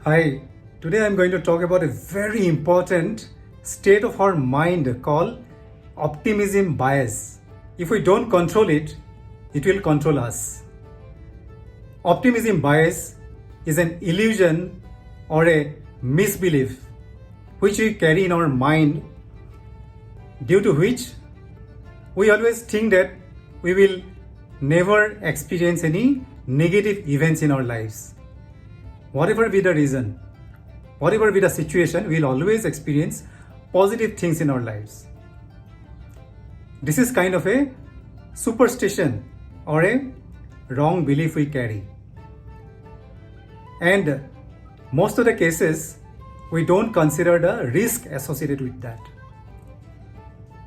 Hi, today I'm going to talk about a very important state of our mind called optimism bias. If we don't control it, it will control us. Optimism bias is an illusion or a misbelief which we carry in our mind, due to which we always think that we will never experience any negative events in our lives. Whatever be the reason, whatever be the situation, we'll always experience positive things in our lives. This is kind of a superstition or a wrong belief we carry. And most of the cases, we don't consider the risk associated with that.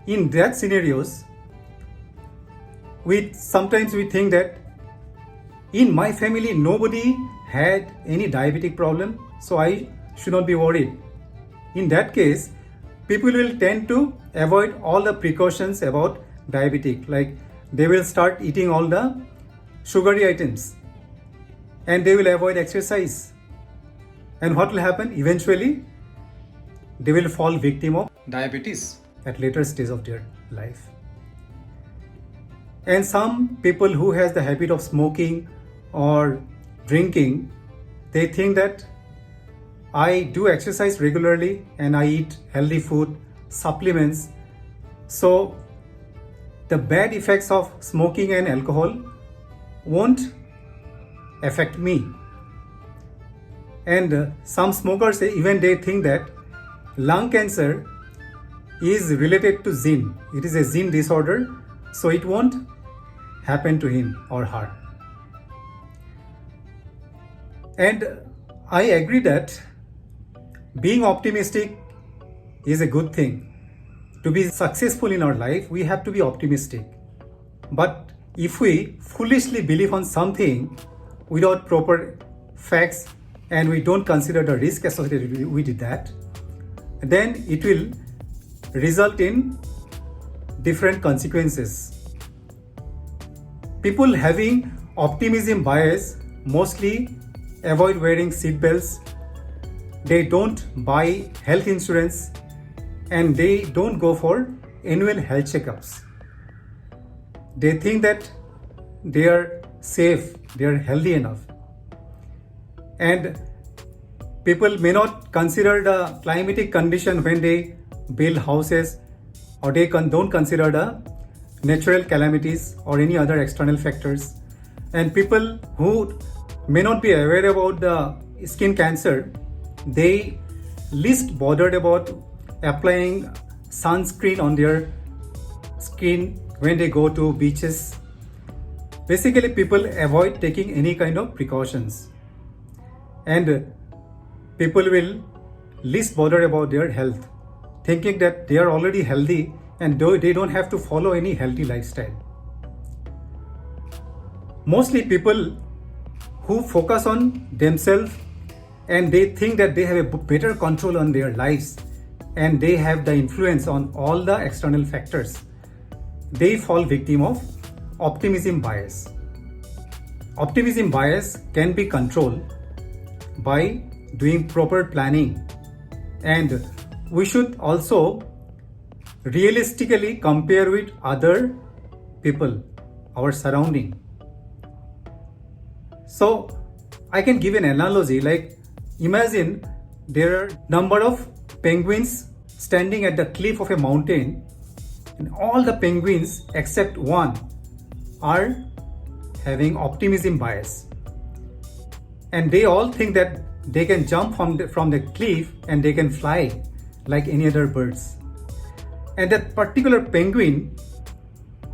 In that scenarios, sometimes we think that in my family nobody had any diabetic problem, so I should not be worried. In that case, people will tend to avoid all the precautions about diabetic, like they will start eating all the sugary items and they will avoid exercise. And what will happen? Eventually, they will fall victim of diabetes at later stage of their life. And some people who has the habit of smoking or drinking, they think that I do exercise regularly and I eat healthy food, supplements, so the bad effects of smoking and alcohol won't affect me. And some smokers, even they think that lung cancer is related to gene. It is a gene disorder, so it won't happen to him or her. And I agree that being optimistic is a good thing. To be successful in our life, we have to be optimistic. But if we foolishly believe on something without proper facts and we don't consider the risk associated with that, then it will result in different consequences. People having optimism bias mostly avoid wearing seat belts, they don't buy health insurance, and they don't go for annual health checkups. They think that they are safe, they are healthy enough. And people may not consider the climatic condition when they build houses, or they don't consider the natural calamities or any other external factors. And people who may not be aware about the skin cancer, they least bothered about applying sunscreen on their skin when they go to beaches. Basically, people avoid taking any kind of precautions, and people will least bother about their health, thinking that they are already healthy and they don't have to follow any healthy lifestyle. Mostly people who focus on themselves and they think that they have a better control on their lives and they have the influence on all the external factors, they fall victim of optimism bias. Optimism bias can be controlled by doing proper planning, and we should also realistically compare with other people, our surrounding. So I can give an analogy, like imagine there are number of penguins standing at the cliff of a mountain, and all the penguins except one are having optimism bias, and they all think that they can jump from the cliff and they can fly like any other birds. And that particular penguin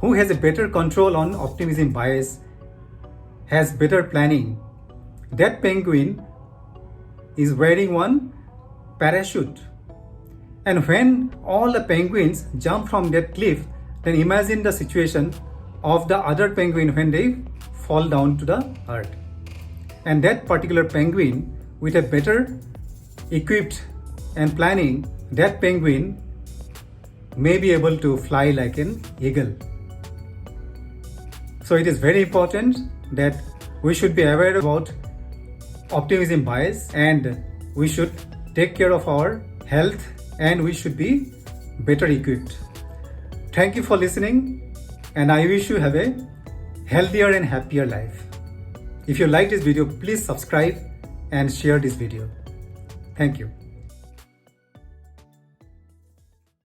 who has a better control on optimism bias, has better planning, that penguin is wearing one parachute. And when all the penguins jump from that cliff, then imagine the situation of the other penguin when they fall down to the earth. And that particular penguin with a better equipped and planning, that penguin may be able to fly like an eagle. So it is very important that we should be aware about optimism bias, and we should take care of our health and we should be better equipped. Thank you for listening, and I wish you have a healthier and happier life. If you like this video, please subscribe and share this video. Thank you.